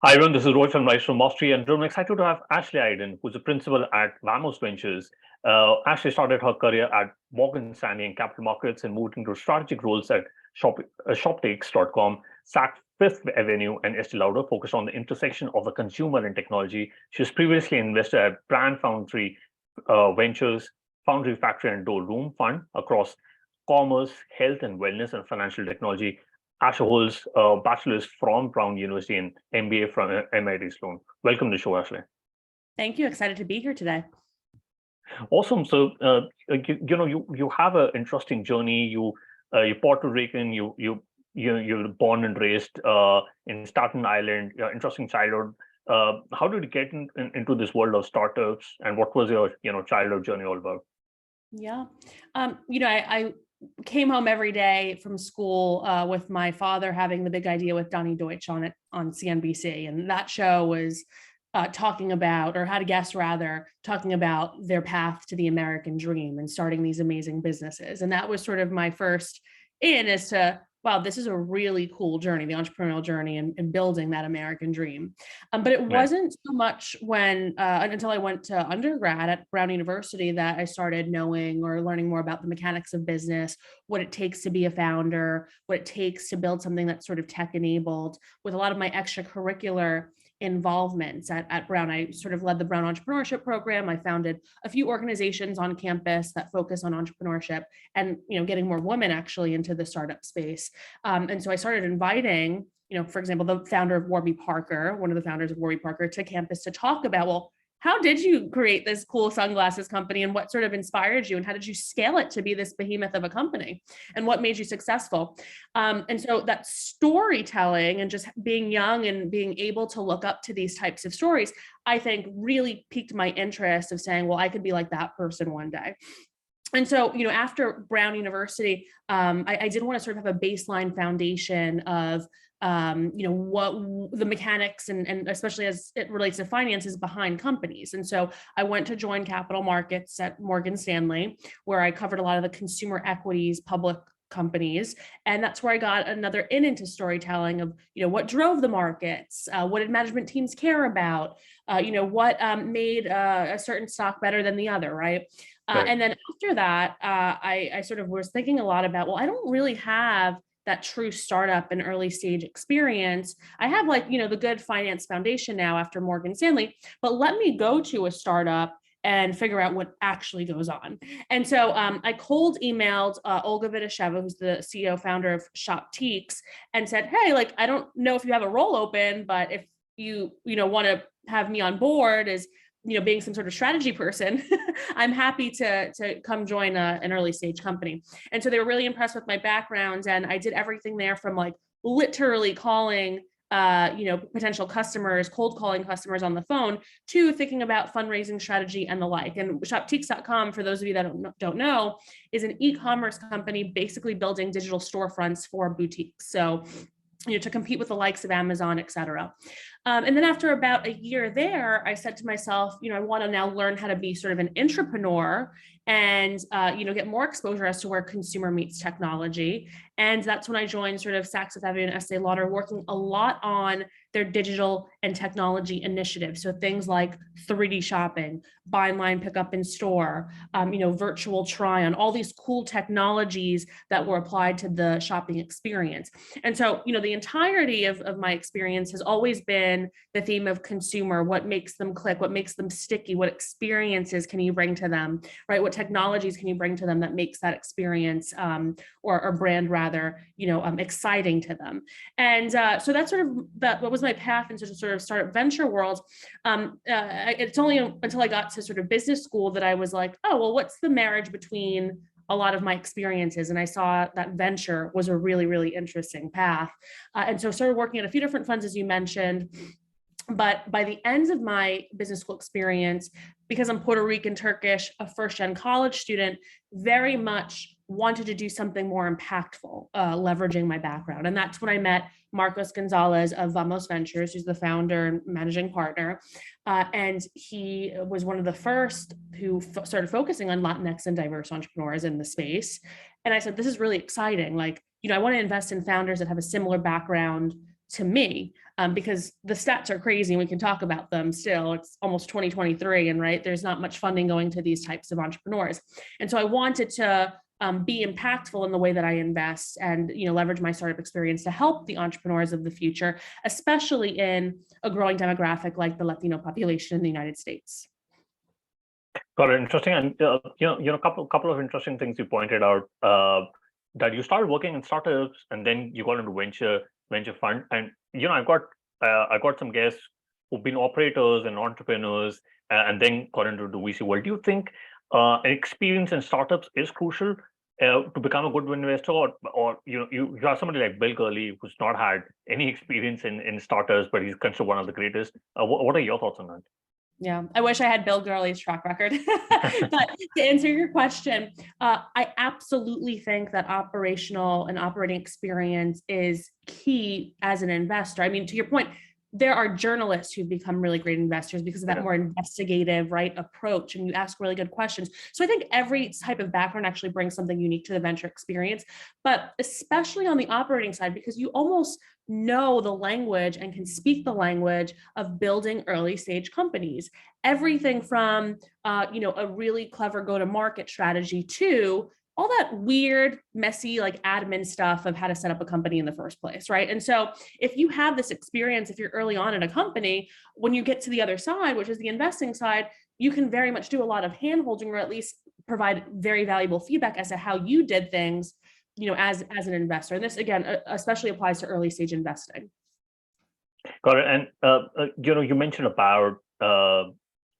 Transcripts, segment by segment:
Hi, everyone. This is Rohit from Rice from Mastery, and I'm excited to have Ashley Aydin, who's a principal at Vamos Ventures. Ashley started her career at Morgan Stanley in capital markets and moved into strategic roles at ShopTakes.com, SAC Fifth Avenue, and Estee Lauder, focused on the intersection of the consumer and technology. She was previously an investor at Brand Foundry Ventures, Foundry Factory, and Dole Room Fund across commerce, health and wellness, and financial technology. Ashley holds a bachelor's from Brown University and MBA from MIT Sloan. Welcome to the show, Ashley. Thank you. Excited to be here today. Awesome. So, you have an interesting journey. You're Puerto Rican. You're born and raised in Staten Island. Interesting childhood. How did you get into this world of startups, and what was your childhood journey all about? Yeah, I came home every day from school with my father having the Big Idea with Donnie Deutsch on CNBC, and that show was talking about, or How to Guess rather, talking about their path to the American dream and starting these amazing businesses. And that was sort of my first in as to, wow, this is a really cool journey, the entrepreneurial journey and building that American dream. But it wasn't so much until I went to undergrad at Brown University that I started knowing or learning more about the mechanics of business, what it takes to be a founder, what it takes to build something that's sort of tech enabled. With a lot of my extracurricular involvements at Brown, I sort of led the Brown Entrepreneurship Program. I founded a few organizations on campus that focus on entrepreneurship and getting more women actually into the startup space. And so I started inviting, for example, the founder of Warby Parker, one of the founders of Warby Parker, to campus to talk about, well, how did you create this cool sunglasses company, and what sort of inspired you, and how did you scale it to be this behemoth of a company, and what made you successful? And so that storytelling and just being young and being able to look up to these types of stories, I think really piqued my interest of saying, well, I could be like that person one day. And so, after Brown University, I did want to sort of have a baseline foundation of, what the mechanics and especially as it relates to finances behind companies. And so I went to join capital markets at Morgan Stanley, where I covered a lot of the consumer equities, public companies. And that's where I got another into storytelling of, what drove the markets, what did management teams care about, what made a certain stock better than the other, right? And then after that, I sort of was thinking a lot about, well, I don't really have that true startup and early stage experience. I have the good finance foundation now after Morgan Stanley, but let me go to a startup and figure out what actually goes on. And so I cold emailed Olga Vitasheva, who's the CEO founder of ShopTakes, and said, hey, I don't know if you have a role open, but if you want to have me on board as being some sort of strategy person, I'm happy to come join an early stage company. And so they were really impressed with my background, and I did everything there from literally calling potential customers, cold calling customers on the phone, to thinking about fundraising strategy and the like. And ShopTakes.com, for those of you that don't know, is an e-commerce company basically building digital storefronts for boutiques. So to compete with the likes of Amazon, et cetera. And then after about a year there, I said to myself, I want to now learn how to be sort of an entrepreneur and, get more exposure as to where consumer meets technology. And that's when I joined sort of Saks Fifth Avenue and Estee Lauder, working a lot on their digital and technology initiatives. So things like 3D shopping, buy online, pick up in store, virtual try on, all these cool technologies that were applied to the shopping experience. And so, the entirety of my experience has always been the theme of consumer, what makes them click, what makes them sticky, what experiences can you bring to them, right? What technologies can you bring to them that makes that experience or brand rather, exciting to them. And so that's sort of what was my path into sort of startup venture world. It's only until I got to sort of business school that I was like, oh, well, what's the marriage between a lot of my experiences? And I saw that venture was a really, really interesting path. And so started working at a few different funds, as you mentioned. But by the end of my business school experience, because I'm Puerto Rican, Turkish, a first-gen college student, very much wanted to do something more impactful, leveraging my background. And that's when I met Marcos Gonzalez of Vamos Ventures, who's the founder and managing partner. And he was one of the first who started focusing on Latinx and diverse entrepreneurs in the space. And I said, this is really exciting. I want to invest in founders that have a similar background to me, because the stats are crazy and we can talk about them still. It's almost 2023 and right, there's not much funding going to these types of entrepreneurs. And so I wanted to be impactful in the way that I invest and leverage my startup experience to help the entrepreneurs of the future, especially in a growing demographic like the Latino population in the United States. Got it. Interesting. And couple of interesting things you pointed out, that you started working in startups and then you got into venture fund. And I got some guests who've been operators and entrepreneurs and then got into the VC world. Do you think an experience in startups is crucial to become a good investor, or you have somebody like Bill Gurley who's not had any experience in startups, but he's considered one of the greatest. What are your thoughts on that? Yeah, I wish I had Bill Gurley's track record. But to answer your question, I absolutely think that operational and operating experience is key as an investor. I mean, to your point, there are journalists who've become really great investors because of that more investigative, right, approach, and you ask really good questions. So I think every type of background actually brings something unique to the venture experience, but especially on the operating side, because you almost know the language and can speak the language of building early stage companies. Everything from, a really clever go-to-market strategy to all that weird, messy, like admin stuff of how to set up a company in the first place, right? And so if you have this experience, if you're early on in a company, when you get to the other side, which is the investing side, you can very much do a lot of hand-holding or at least provide very valuable feedback as to how you did things, as an investor. And this, again, especially applies to early stage investing. Got it. And, you mentioned about,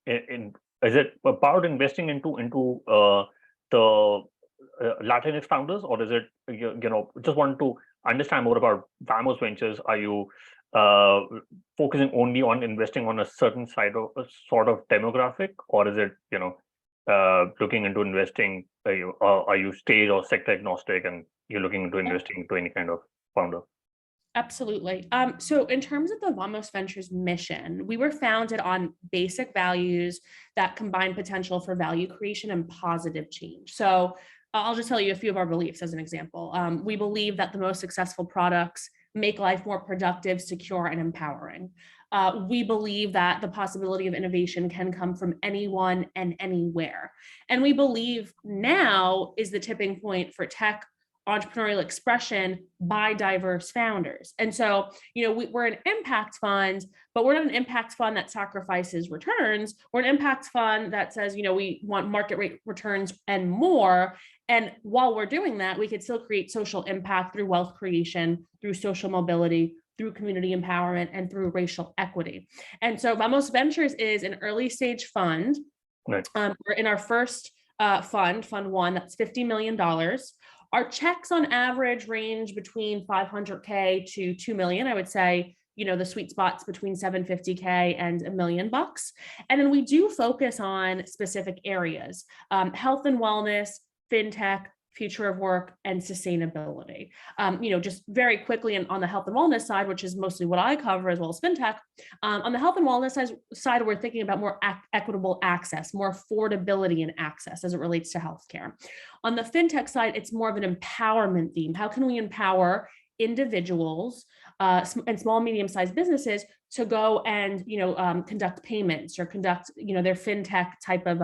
is it about investing into the Latinx founders, or is it, just want to understand more about Vamos Ventures? Are you focusing only on investing on a certain sort of demographic, or is it, looking into investing, are you stage or sector agnostic and you're looking into investing into any kind of founder? Absolutely. So in terms of the Vamos Ventures mission, we were founded on basic values that combine potential for value creation and positive change. So I'll just tell you a few of our beliefs as an example. We believe that the most successful products make life more productive, secure, and empowering. We believe that the possibility of innovation can come from anyone and anywhere. And we believe now is the tipping point for tech entrepreneurial expression by diverse founders. And so, we're an impact fund, but we're not an impact fund that sacrifices returns. We're an impact fund that says, we want market rate returns and more. And while we're doing that, we could still create social impact through wealth creation, through social mobility, through community empowerment, and through racial equity. And so Vamos Ventures is an early stage fund. Right. We're in our first fund 1, that's $50 million. Our checks on average range between $500K to $2 million. I would say, the sweet spot's between $750K and $1 million. And then we do focus on specific areas, health and wellness, fintech, future of work, and sustainability. Just very quickly on the health and wellness side, which is mostly what I cover as well as fintech, on the health and wellness side, we're thinking about more equitable access, more affordability and access as it relates to healthcare. On the fintech side, it's more of an empowerment theme. How can we empower individuals and small, medium-sized businesses to go and conduct payments or conduct their fintech type of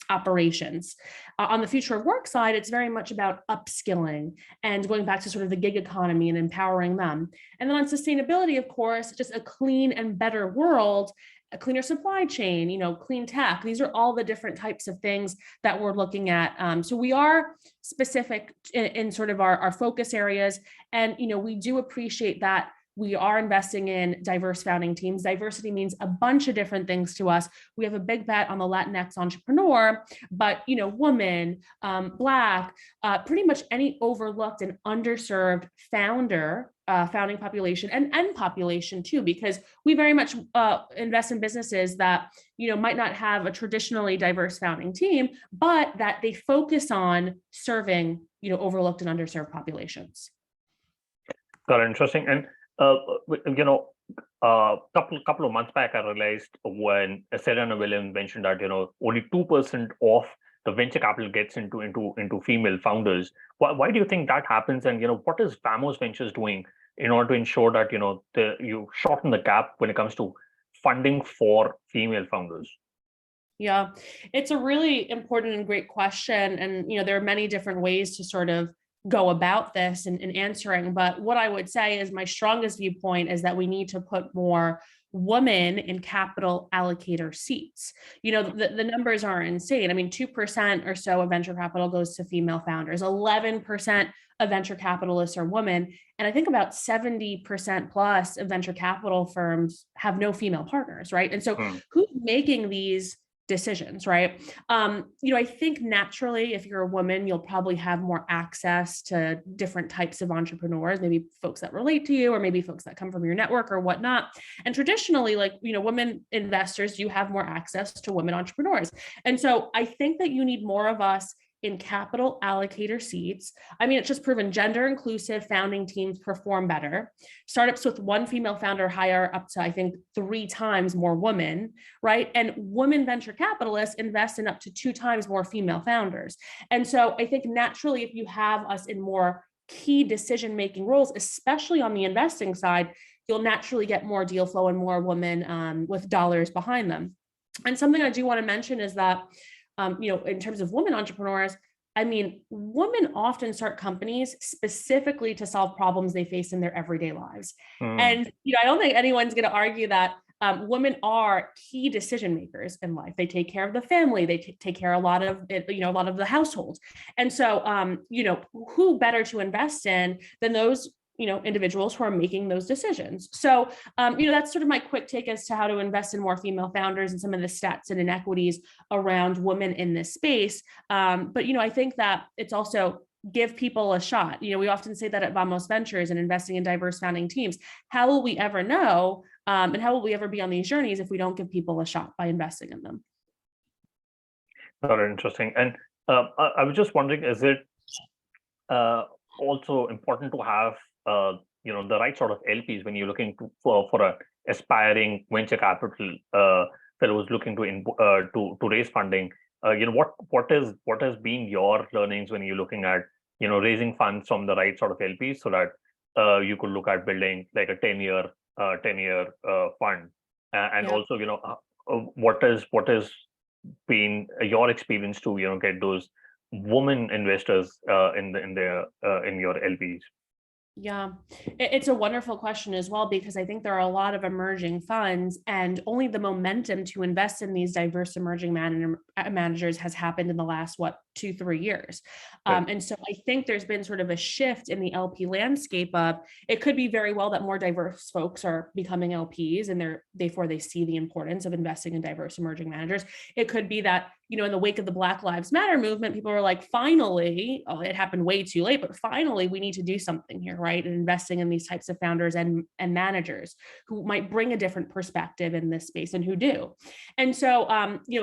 operations. On the future of work side, it's very much about upskilling and going back to sort of the gig economy and empowering them. And then on sustainability, of course, just a clean and better world, a cleaner supply chain, clean tech. These are all the different types of things that we're looking at. So we are specific in sort of our focus areas. And, we do appreciate that we are investing in diverse founding teams. Diversity means a bunch of different things to us. We have a big bet on the Latinx entrepreneur, but, woman, Black, pretty much any overlooked and underserved founding population and end population too, because we very much invest in businesses that, might not have a traditionally diverse founding team, but that they focus on serving, overlooked and underserved populations. Got it. Interesting. And couple of months back, I realized when Serena Williams mentioned that only 2% of the venture capital gets into female founders. Why do you think that happens? And what is Vamos Ventures doing in order to ensure that you shorten the gap when it comes to funding for female founders? Yeah, it's a really important and great question. And, there are many different ways to sort of go about this and answering. But what I would say is my strongest viewpoint is that we need to put more women in capital allocator seats. The numbers are insane. I mean, 2% or so of venture capital goes to female founders, 11% of venture capitalists are women. And I think about 70% plus of venture capital firms have no female partners, right? And so who's making these decisions, right? I think naturally, if you're a woman, you'll probably have more access to different types of entrepreneurs, maybe folks that relate to you, or maybe folks that come from your network or whatnot. And traditionally, women investors, you have more access to women entrepreneurs. And so I think that you need more of us in capital allocator seats. I mean, it's just proven gender inclusive founding teams perform better. Startups with one female founder hire up to, I think, 3 times more women, right? And women venture capitalists invest in up to 2 times more female founders. And so I think naturally, if you have us in more key decision-making roles, especially on the investing side, you'll naturally get more deal flow and more women with dollars behind them. And something I do want to mention is that in terms of women entrepreneurs, I mean, women often start companies specifically to solve problems they face in their everyday lives. And, I don't think anyone's going to argue that women are key decision makers in life. They take care of the family. They take care of a lot of the household. And so, who better to invest in than those individuals who are making those decisions. So, that's sort of my quick take as to how to invest in more female founders and some of the stats and inequities around women in this space. But, I think that it's also give people a shot. We often say that at Vamos Ventures and investing in diverse founding teams. How will we ever know? And how will we ever be on these journeys if we don't give people a shot by investing in them? Very interesting. And I was just wondering, is it also important to have the right sort of LPs when you're looking for a aspiring venture capital fellows looking to raise funding? What has been your learnings when you're looking at raising funds from the right sort of LPs so that you could look at building like a 10-year fund, and also what has been your experience to get those women investors in your LPs? Yeah, it's a wonderful question as well, because I think there are a lot of emerging funds and only the momentum to invest in these diverse emerging managers has happened in the last, 2-3 years. Right. And so I think there's been sort of a shift in the LP landscape of, it could be very well that more diverse folks are becoming LPs and therefore they see the importance of investing in diverse emerging managers. It could be that, in the wake of the Black Lives Matter movement, people are like, finally, it happened way too late, but finally we need to do something here, right? And investing in these types of founders and managers who might bring a different perspective in this space and who do. And so,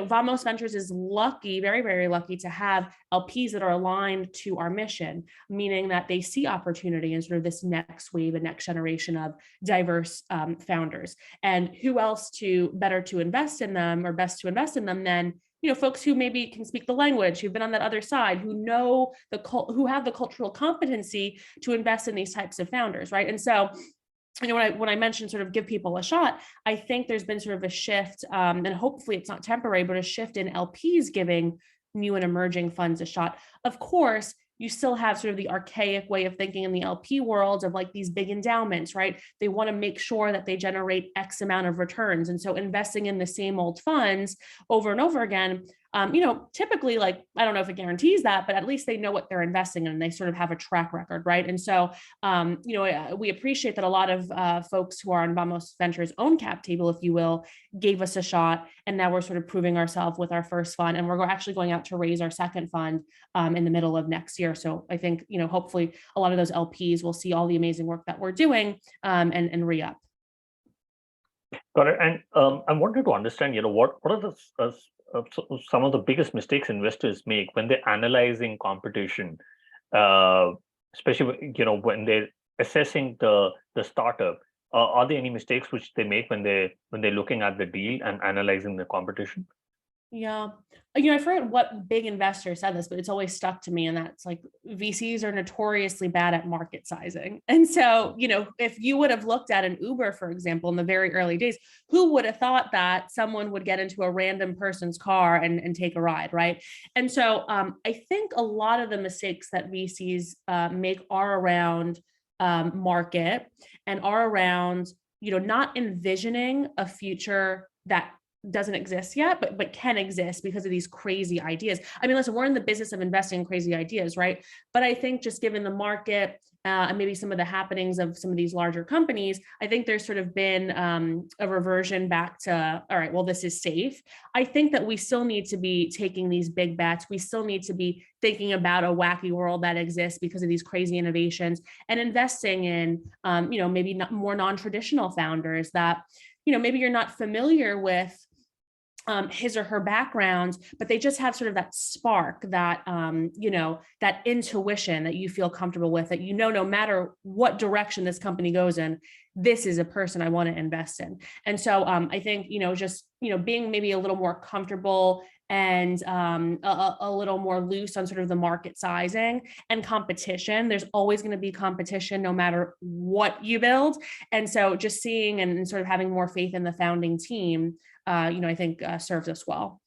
Vamos Ventures is lucky, very, very lucky to have LPs that are aligned to our mission, meaning that they see opportunity in sort of this next wave, the next generation of diverse founders. And who else better to invest in them, or best to invest in them than folks who maybe can speak the language, who've been on that other side, who who have the cultural competency to invest in these types of founders, right? And so, when I mentioned sort of give people a shot, I think there's been sort of a shift, and hopefully it's not temporary, but a shift in LPs giving new and emerging funds a shot. Of course, you still have sort of the archaic way of thinking in the LP world of like these big endowments, right? They want to make sure that they generate X amount of returns. And so investing in the same old funds over and over again, typically, like, I don't know if it guarantees that, but at least they know what they're investing in and they sort of have a track record, right? And so, we appreciate that a lot of folks who are on Vamos Ventures' own cap table, if you will, gave us a shot. And now we're sort of proving ourselves with our first fund. And we're actually going out to raise our second fund in the middle of next year. So I think, hopefully a lot of those LPs will see all the amazing work that we're doing and re-up. Got it. And I wanted to understand, what are some of the biggest mistakes investors make when they're analyzing competition, especially when they're assessing the startup. Are there any mistakes which they make when they're looking at the deal and analyzing the competition? Yeah. I forget what big investor said this, but it's always stuck to me. And that's like VCs are notoriously bad at market sizing. And so, if you would have looked at an Uber, for example, in the very early days, who would have thought that someone would get into a random person's car and take a ride, right? And so I think a lot of the mistakes that VCs make are around market and are around, not envisioning a future that doesn't exist yet, but can exist because of these crazy ideas. I mean, listen, we're in the business of investing in crazy ideas, right? But I think just given the market and maybe some of the happenings of some of these larger companies, I think there's sort of been a reversion back to, all right, well, this is safe. I think that we still need to be taking these big bets. We still need to be thinking about a wacky world that exists because of these crazy innovations and investing in, maybe more non-traditional founders that, maybe you're not familiar with his or her background, but they just have sort of that spark, that, that intuition that you feel comfortable with, that, no matter what direction this company goes in, this is a person I want to invest in. And so I think, just, being maybe a little more comfortable and a little more loose on sort of the market sizing and competition. There's always going to be competition no matter what you build. And so just seeing and sort of having more faith in the founding team, I think serves us well.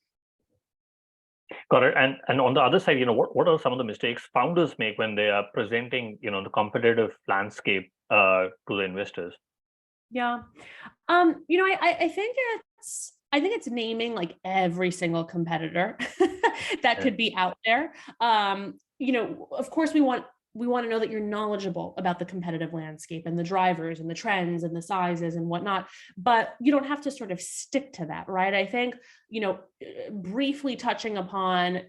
Got it. And on the other side, what are some of the mistakes founders make when they are presenting, the competitive landscape to the investors? Yeah. I think it's naming like every single competitor that could be out there. Of course we want to know that you're knowledgeable about the competitive landscape and the drivers and the trends and the sizes and whatnot, but you don't have to sort of stick to that, right? I think, briefly touching upon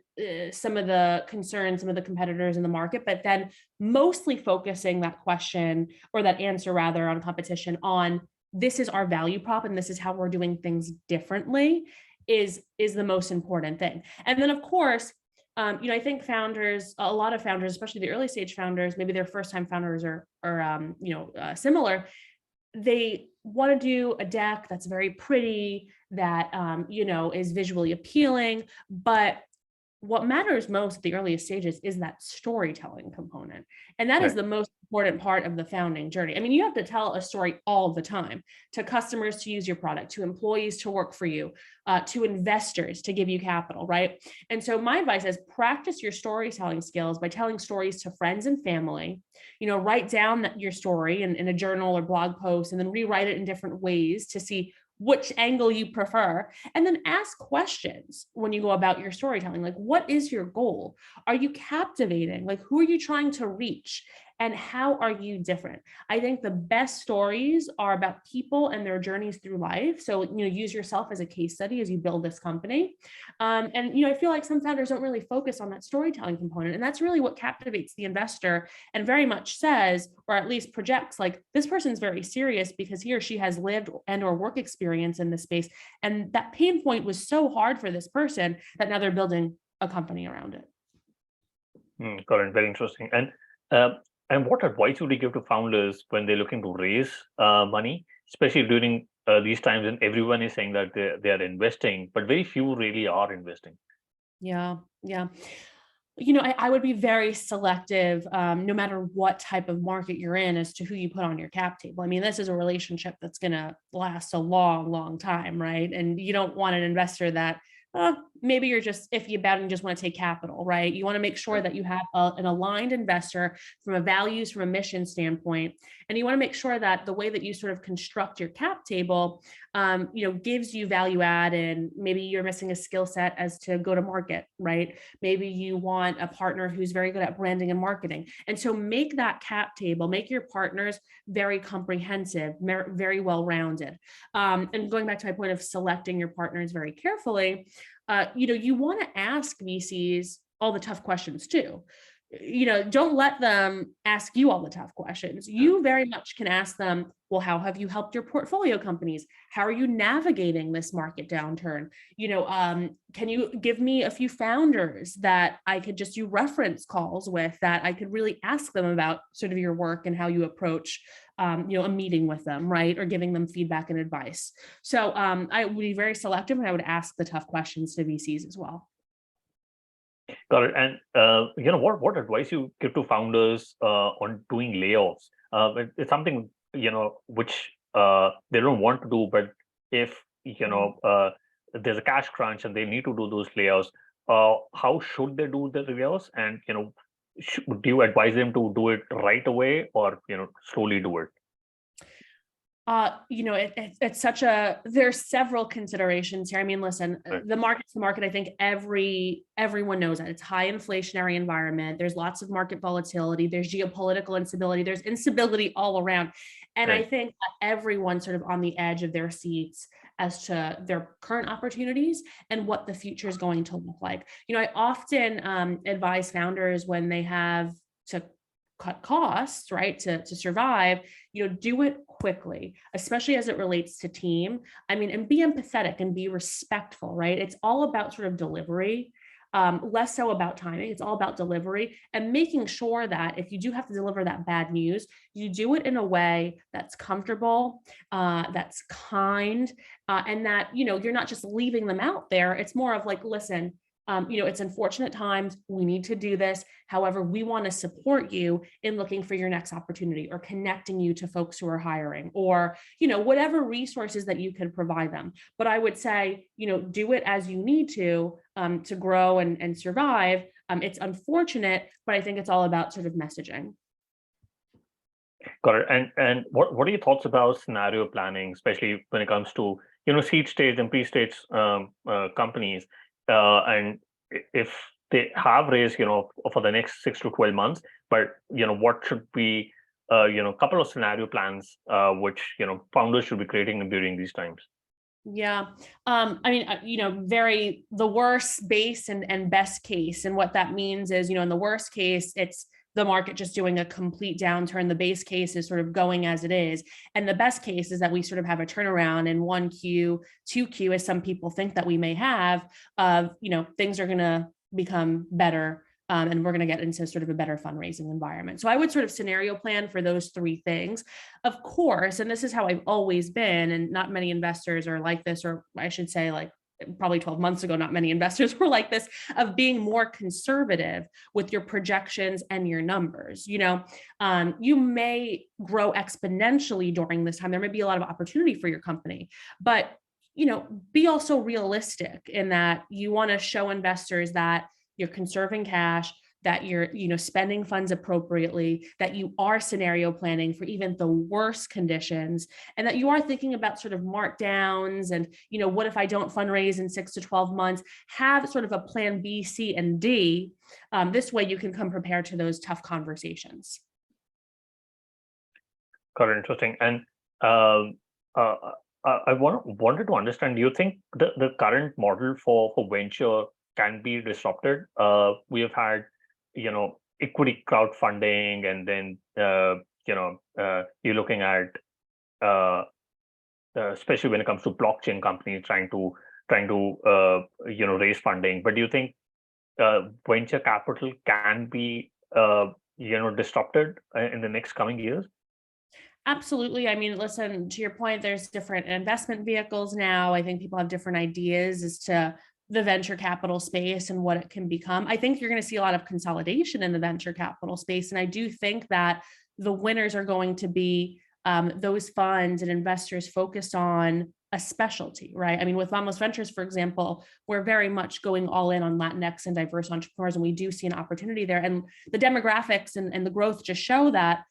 some of the concerns, some of the competitors in the market, but then mostly focusing that question or that answer rather on competition on this is our value prop and this is how we're doing things differently is the most important thing. And then of course, I think a lot of founders, especially the early stage founders, maybe their first time founders are similar. They want to do a deck that's very pretty, that, is visually appealing, but what matters most at the earliest stages is that storytelling component. And that is the most important part of the founding journey. I mean, you have to tell a story all the time to customers to use your product, to employees to work for you, to investors to give you capital, right? And so my advice is practice your storytelling skills by telling stories to friends and family. Write down your story in a journal or blog post and then rewrite it in different ways to see which angle you prefer, and then ask questions when you go about your storytelling. Like, what is your goal? Are you captivating? Like, who are you trying to reach? And how are you different? I think the best stories are about people and their journeys through life. So, use yourself as a case study as you build this company. And, I feel like some founders don't really focus on that storytelling component. And that's really what captivates the investor and very much says, or at least projects, like, this person's very serious because he or she has lived and or work experience in this space. And that pain point was so hard for this person that now they're building a company around it. Got it. Very interesting. And what advice would you give to founders when they're looking to raise money, especially during these times when everyone is saying that they are investing, but very few really are investing? Yeah. I would be very selective, no matter what type of market you're in, as to who you put on your cap table. I mean, this is a relationship that's going to last a long, long time, right? And you don't want an investor that maybe you're just iffy about and just want to take capital, right? You want to make sure that you have an aligned investor from a values, from a mission standpoint. And you want to make sure that the way that you sort of construct your cap table, gives you value add. And maybe you're missing a skill set as to go to market, right? Maybe you want a partner who's very good at branding and marketing. And so make that cap table, make your partners very comprehensive, very well-rounded. And going back to my point of selecting your partners very carefully, you want to ask VCs all the tough questions too. don't let them ask you all the tough questions. You very much can ask them, well, how have you helped your portfolio companies? How are you navigating this market downturn? Can you give me a few founders that I could just do reference calls with, that I could really ask them about sort of your work and how you approach, a meeting with them, right? Or giving them feedback and advice. So I would be very selective, and I would ask the tough questions to VCs as well. Got it. And what advice you give to founders on doing layoffs? It's something which they don't want to do, but if there's a cash crunch and they need to do those layoffs, how should they do the layoffs? And do you advise them to do it right away, or slowly do it? It's there's several considerations here. I mean, listen, the market's the market. I think everyone knows that it's high inflationary environment. There's lots of market volatility. There's geopolitical instability. There's instability all around. And I think that everyone's sort of on the edge of their seats as to their current opportunities and what the future is going to look like. I often advise founders when they have to cut costs, right, to survive, do it quickly, especially as it relates to team. I mean, and be empathetic and be respectful, right? It's all about sort of delivery, less so about timing. It's all about delivery and making sure that if you do have to deliver that bad news, you do it in a way that's comfortable, that's kind, and that, you're not just leaving them out there. It's more of like, listen, it's unfortunate times. We need to do this. However, we want to support you in looking for your next opportunity, or connecting you to folks who are hiring, or, whatever resources that you can provide them. But I would say, do it as you need to grow and survive. It's unfortunate, but I think it's all about sort of messaging. Got it. And what are your thoughts about scenario planning, especially when it comes to, seed stage and pre-stage companies? And if they have raised, for the next 6 to 12 months, but, what should be, a couple of scenario plans, which, founders should be creating during these times? Yeah. I mean, the worst base and best case. And what that means is, in the worst case, it's the market just doing a complete downturn. The base case is sort of going as it is. And the best case is that we sort of have a turnaround in 1Q, 2Q, as some people think that we may have, things are going to become better. And we're going to get into sort of a better fundraising environment. So I would sort of scenario plan for those three things. Of course, and this is how I've always been, and not many investors are like this, or I should say, like, probably 12 months ago, not many investors were like this, of being more conservative with your projections and your numbers. You may grow exponentially during this time. There may be a lot of opportunity for your company, but, be also realistic in that you want to show investors that you're conserving cash, that you're, spending funds appropriately, that you are scenario planning for even the worst conditions, and that you are thinking about sort of markdowns and, what if I don't fundraise in 6 to 12 months, have sort of a plan B, C, and D. This way you can come prepared to those tough conversations. Got it. Interesting. And I wanted to understand, do you think the current model for venture can be disrupted? We have had, equity crowdfunding, and then, you're looking at, especially when it comes to blockchain companies trying to raise funding. But do you think venture capital can be, disrupted in the next coming years? Absolutely. I mean, listen, to your point, there's different investment vehicles now. I think people have different ideas as to the venture capital space and what it can become. I think you're going to see a lot of consolidation in the venture capital space. And I do think that the winners are going to be those funds and investors focused on a specialty, right? I mean, with Vamos Ventures, for example, we're very much going all in on Latinx and diverse entrepreneurs, and we do see an opportunity there. And the demographics and the growth just show that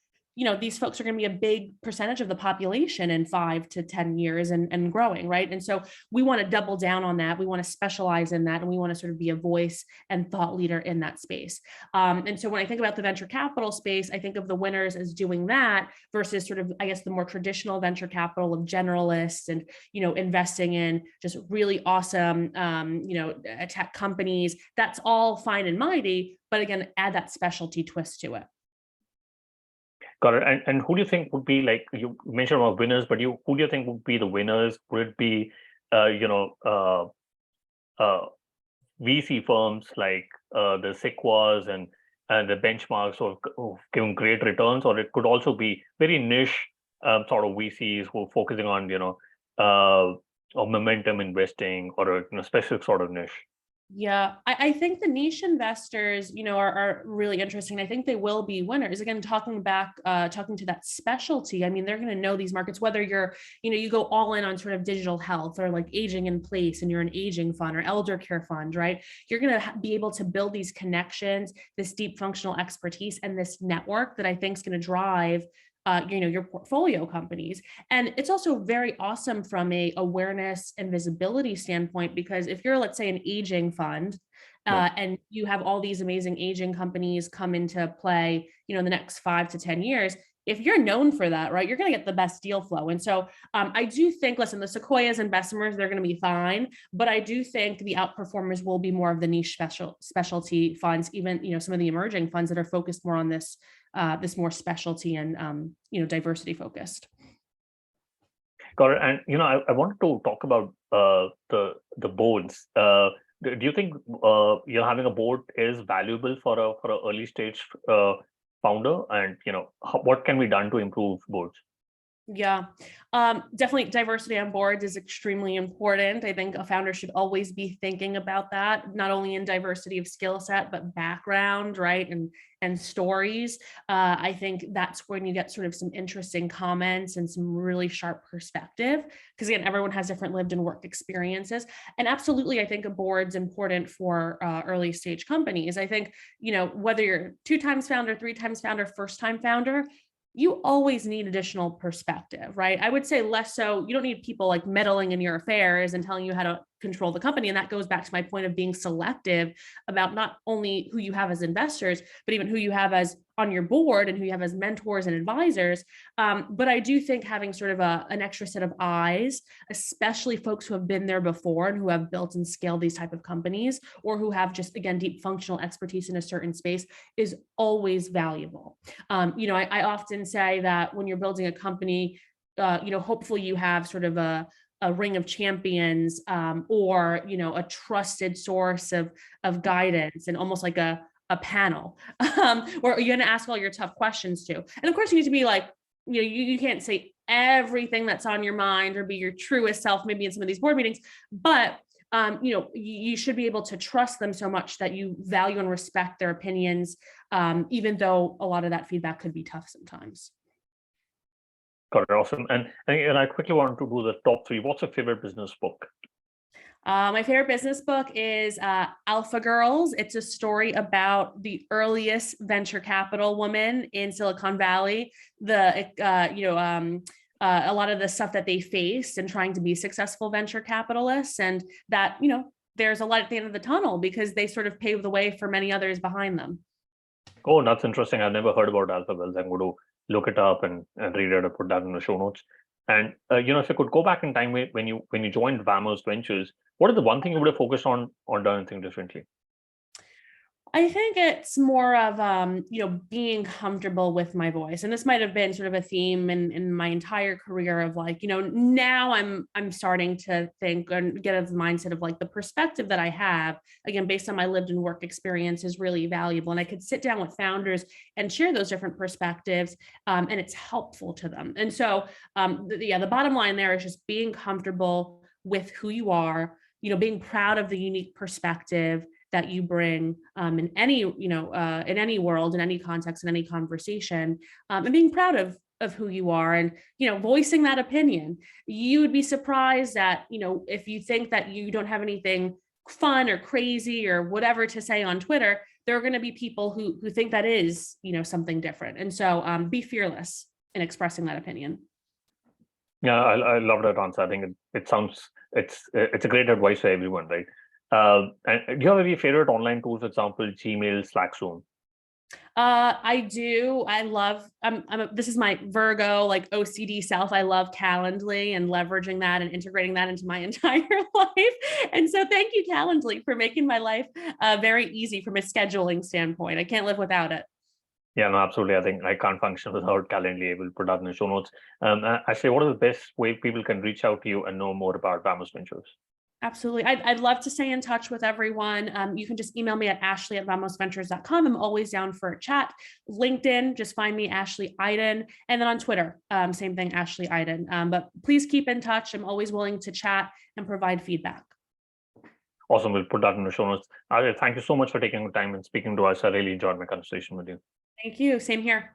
these folks are going to be a big percentage of the population in 5 to 10 years and growing, right? And so we want to double down on that. We want to specialize in that, and we want to sort of be a voice and thought leader in that space. And so when I think about the venture capital space, I think of the winners as doing that versus sort of, I guess, the more traditional venture capital of generalists and, investing in just really awesome, tech companies. That's all fine and mighty, but again, add that specialty twist to it. Got it. And who do you think would be, like, you mentioned about winners, but who do you think would be the winners? Would it be, VC firms like the Sequoias and the benchmarks of giving great returns, or it could also be very niche sort of VCs who are focusing on, or momentum investing or a specific sort of niche? Yeah, I think the niche investors, are really interesting. I think they will be winners. Again, talking to that specialty, I mean, they're going to know these markets, whether you're, you go all in on sort of digital health or like aging in place and you're an aging fund or elder care fund, right? You're going to be able to build these connections, this deep functional expertise, and this network that I think is going to drive your portfolio companies. And it's also very awesome from a awareness and visibility standpoint, because if you're, let's say, an aging fund, and you have all these amazing aging companies come into play, in the next 5 to 10 years, if you're known for that, right, you're going to get the best deal flow. And so I do think, listen, the Sequoias and Bessemers, they're going to be fine, but I do think the outperformers will be more of the niche specialty funds, even, some of the emerging funds that are focused more on this more specialty and, diversity focused. Got it. And, I wanted to talk about the boards. Do you think, having a board is valuable for a early stage founder? And, what can be done to improve boards? Yeah, definitely diversity on boards is extremely important. I think a founder should always be thinking about that, not only in diversity of skill set, but background, right? And stories. I think that's when you get sort of some interesting comments and some really sharp perspective, because again, everyone has different lived and worked experiences. And absolutely, I think a board's important for early stage companies. I think, whether you're 2 times founder, 3 times founder, first time founder, you always need additional perspective, right? I would say less so. You don't need people like meddling in your affairs and telling you how to control the company. And that goes back to my point of being selective about not only who you have as investors, but even who you have as on your board and who you have as mentors and advisors. But I do think having sort of an extra set of eyes, especially folks who have been there before and who have built and scaled these type of companies, or who have just, again, deep functional expertise in a certain space, is always valuable. I often say that when you're building a company, hopefully you have sort of a ring of champions, or, a trusted source of guidance, and almost like a panel, where you're going to ask all your tough questions to. And of course you need to be like, you can't say everything that's on your mind or be your truest self, maybe in some of these board meetings, but you should be able to trust them so much that you value and respect their opinions, even though a lot of that feedback could be tough sometimes. Got it. Awesome. And I quickly wanted to do the top 3. What's your favorite business book? My favorite business book is Alpha Girls. It's a story about the earliest venture capital woman in Silicon Valley, a lot of the stuff that they faced in trying to be successful venture capitalists, and that, there's a light at the end of the tunnel because they sort of paved the way for many others behind them. Oh, that's interesting. I've never heard about Alpha Girls. I'm going to look it up and read it and put that in the show notes. And, if you could go back in time when you joined Vamos Ventures, what is the one thing you would have focused on or done anything differently? I think it's more of, being comfortable with my voice. And this might have been sort of a theme in my entire career of like, now I'm starting to think and get a mindset of like the perspective that I have, again, based on my lived and work experience, is really valuable. And I could sit down with founders and share those different perspectives, and it's helpful to them. And so, the bottom line there is just being comfortable with who you are, being proud of the unique perspective that you bring in any, in any world, in any context, in any conversation, and being proud of who you are, and, voicing that opinion. You would be surprised that, if you think that you don't have anything fun or crazy or whatever to say on Twitter, there are going to be people who think that is, something different. And so be fearless in expressing that opinion. Yeah, I love that answer. I think it sounds, it's a great advice for everyone, right? And do you have any favorite online tools, for example, Gmail, Slack, Zoom? I do. I love, this is my Virgo, like OCD self. I love Calendly and leveraging that and integrating that into my entire life. And so thank you, Calendly, for making my life very easy from a scheduling standpoint. I can't live without it. Yeah, no, absolutely. I think I can't function without Calendly. We'll put that in the show notes. Ashley, what are the best way people can reach out to you and know more about Vamos Ventures? Absolutely. I'd love to stay in touch with everyone. You can just email me at ashley@vamosventures.com. I'm always down for a chat. LinkedIn, just find me, Ashley Aydin. And then on Twitter, same thing, Ashley Aydin. But please keep in touch. I'm always willing to chat and provide feedback. Awesome. We'll put that in the show notes. Thank you so much for taking the time and speaking to us. I really enjoyed my conversation with you. Thank you. Same here.